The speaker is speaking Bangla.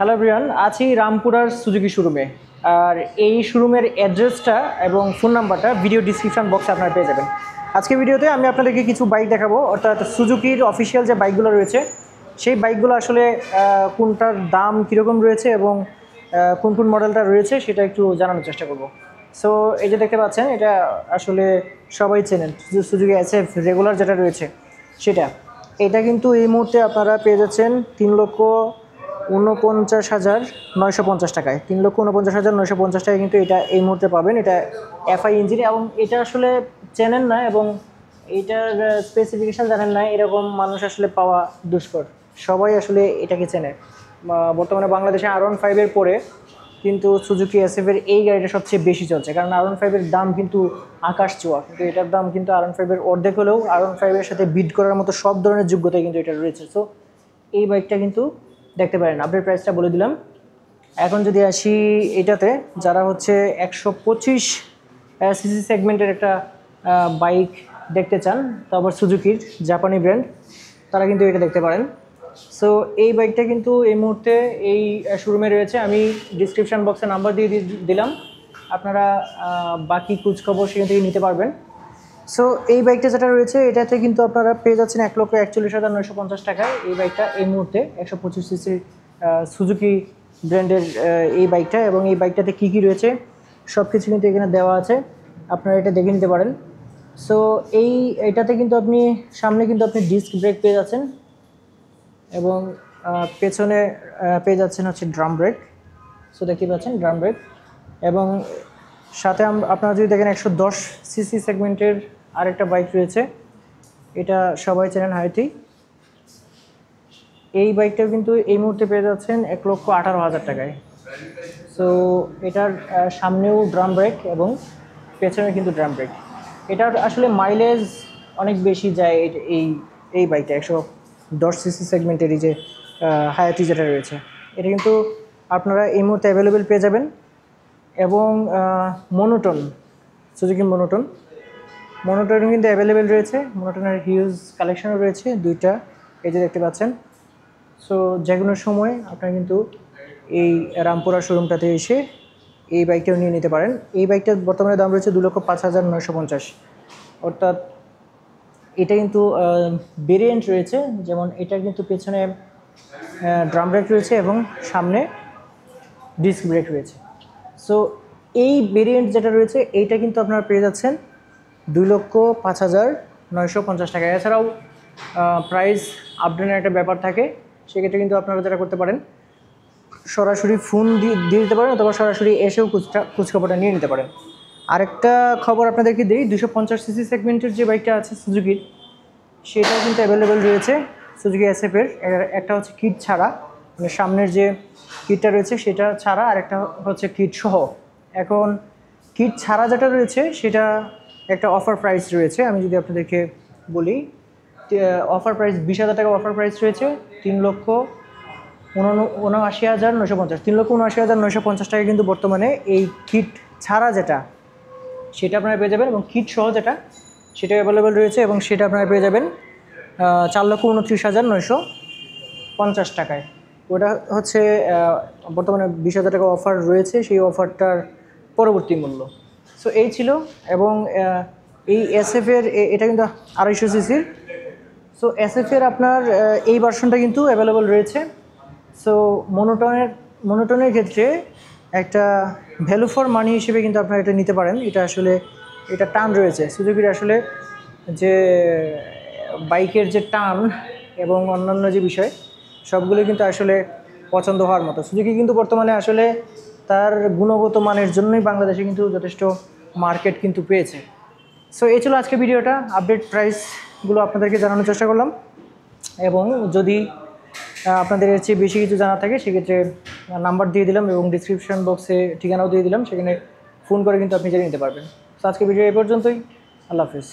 হ্যালো এভরিওয়ান, আছি রামপুরার সুজুকি শোরুমে। আর এই শোরুমের অ্যাড্রেসটা এবং ফোন নাম্বারটা ভিডিও ডিসক্রিপশন বক্সে আপনারা পেয়ে যাবেন। আজকে ভিডিওতে আমি আপনাদেরকে কিছু বাইক দেখাবো, অর্থাৎ সুজুকির অফিসিয়াল যে বাইকগুলো রয়েছে সেই বাইকগুলো আসলে কোনটার দাম কীরকম রয়েছে এবং কোন কোন মডেলটা রয়েছে সেটা একটু জানানোর চেষ্টা করব। সো এই যে দেখতে পাচ্ছেন, এটা আসলে সবাই চেনেন, সুজুকি এসএফ রেগুলার যেটা রয়েছে সেটা। এটা কিন্তু এই মুহূর্তে আপনারা পেয়ে যাচ্ছেন ৩,৪৯,৯৫০ টাকায়। ৩,৪৯,৯৫০ টাকায় কিন্তু এটা এই মুহূর্তে পাবেন। এটা এফআই ইঞ্জিন এবং এটা আসলে চেনেন না এবং এইটার স্পেসিফিকেশান জানেন না এরকম মানুষ আসলে পাওয়া দুষ্কর। সবাই আসলে এটাকে চেনে। বর্তমানে বাংলাদেশে R15-এর পরে কিন্তু সুজুকি এসএফের এই গাড়িটা সবচেয়ে বেশি চলছে, কারণ R15-এর দাম কিন্তু আকাশ ছোঁয়া, কিন্তু এটার দাম কিন্তু R15-এর অর্ধেক হলেও R15-এর সাথে বিট করার মতো সব ধরনের যোগ্যতা কিন্তু এটা রয়েছে। সো এই বাইকটা কিন্তু দেখতে পারেন। আপডেট প্রাইসটা বলে দিলাম। এখন যদি আসি এটাতে, যারা হচ্ছে 125 সিসি সেগমেন্টের একটা বাইক দেখতে চান, তারপর সুজুকির জাপানি ব্র্যান্ড, তারা কিন্তু এটা দেখতে পারেন। সো এই বাইকটা কিন্তু এই মুহূর্তে এই শোরুমে রয়েছে। আমি ডিসক্রিপশান বক্সে নাম্বার দিয়ে দিলাম, আপনারা বাকি খোঁজখবর সেখান থেকে নিতে পারবেন। সো এই বাইকটা যেটা রয়েছে এটাতে কিন্তু আপনারা পেয়ে যাচ্ছেন 1,41,950 টাকায়। এই বাইকটা এই মুহূর্তে 125 সিসির সুজুকি ব্র্যান্ডের এই বাইকটা, এবং এই বাইকটাতে কী কী রয়েছে সব কিছু কিন্তু এখানে দেওয়া আছে, আপনারা এটা দেখে নিতে পারেন। সো এটাতে কিন্তু আপনি সামনে কিন্তু আপনি ডিস্ক ব্রেক পেয়ে যাচ্ছেন এবং পেছনে পেয়ে যাচ্ছেন হচ্ছে ড্রাম ব্রেক। সো দেখতে পাচ্ছেন ড্রাম ব্রেক, এবং সাথে আপনারা যদি দেখেন 110 সিসি সেগমেন্টের আরেকটা বাইক রয়েছে, এটা সবাই চেনেন, হায়াতি। এই বাইকটাও কিন্তু এই মুহূর্তে পেয়ে যাচ্ছেন 1,18,000 টাকায়। সো এটার সামনেও ড্রাম ব্রেক এবং পেছনে কিন্তু ড্রাম ব্রেক। এটার আসলে মাইলেজ অনেক বেশি যায় এই বাইকটা। 110 সিসি সেগমেন্টের এই যে হায়াতি যেটা রয়েছে, এটা কিন্তু আপনারা এই মুহূর্তে অ্যাভেলেবেল পেয়ে যাবেন। এবং মনোটন, সুজুকি মনোটন কিন্তু অ্যাভেলেবেল রয়েছে। মনোটনের হিউজ কালেকশনও রয়েছে দুইটা, এই যে দেখতে পাচ্ছেন। সো যে কোনো সময় আপনারা কিন্তু এই রামপুরা শোরুমটাতে এসে এই বাইকটাও নিয়ে নিতে পারেন। এই বাইকটার বর্তমানে দাম রয়েছে 2,05,950, অর্থাৎ এটা কিন্তু ভেরিয়েন্ট রয়েছে, যেমন এটার কিন্তু পেছনে ড্রাম ব্রেক রয়েছে এবং সামনে ডিস্ক ব্রেক রয়েছে। সো এই ভেরিয়েন্ট যেটা রয়েছে এইটা কিন্তু আপনারা পেয়ে যাচ্ছেন 2,05,950 টাকা। এছাড়াও প্রাইস আপডেটের একটা ব্যাপার থাকে, সেক্ষেত্রে কিন্তু আপনারা যেটা করতে পারেন, সরাসরি ফোন দিয়ে দিতে পারেন অথবা সরাসরি এসেও খোঁজখবরটা নিয়ে নিতে পারেন। আরেকটা খবর আপনাদেরকে দিই, 250 সিসি সেগমেন্টের যে বাইকটা আছে সুজুকির, সেটাও কিন্তু অ্যাভেলেবেল রয়েছে সুজুকি এসএফের। একটা হচ্ছে কিট ছাড়া, মানে সামনের যে কিটটা রয়েছে সেটা ছাড়া, আর একটা হচ্ছে কিট সহ। এখন কিট ছাড়া যেটা রয়েছে সেটা একটা অফার প্রাইস রয়েছে। আমি যদি আপনাদেরকে বলি, অফার প্রাইস 20,000 টাকা অফার প্রাইস রয়েছে। 3,79,950, 3,79,950 টাকা কিন্তু বর্তমানে এই কিট ছাড়া যেটা সেটা আপনারা পেয়ে যাবেন, এবং কিট সহ যেটা সেটা অ্যাভেলেবেল রয়েছে, এবং সেটা আপনারা পেয়ে যাবেন 4,29,950 টাকায়। ওটা হচ্ছে বর্তমানে 20,000 টাকা অফার রয়েছে, সেই অফারটার পরবর্তী মূল্য। সো এই ছিল। এবং এই এসএফের এটা কিন্তু 250 সিসির। সো এসএফের আপনার এই ভার্সনটা কিন্তু অ্যাভেলেবেল রয়েছে। সো মনোটনের ক্ষেত্রে একটা ভ্যালু ফর মানি হিসেবে কিন্তু আপনারা এটা নিতে পারেন। এটা আসলে এটা টান রয়েছে সুজুকির, আসলে যে বাইকের যে টান এবং অন্যান্য যে বিষয় সবগুলো কিন্তু আসলে পছন্দ হওয়ার মতো। সুজুকি কিন্তু বর্তমানে আসলে তার গুণগত মানের জন্যই বাংলাদেশে কিন্তু যথেষ্ট মার্কেট কিন্তু পেয়েছে। সো এই ছিল আজকে ভিডিওটা। আপডেট প্রাইসগুলো আপনাদেরকে জানানোর চেষ্টা করলাম, এবং যদি আপনাদের এর চেয়ে বেশি কিছু জানা থাকে সেক্ষেত্রে নাম্বার দিয়ে দিলাম এবং ডিসক্রিপশন বক্সে ঠিকানাও দিয়ে দিলাম, সেখানে ফোন করে কিন্তু আপনি জেনে নিতে পারবেন। তো আজকে ভিডিও এই পর্যন্তই। আল্লাহ হাফিজ।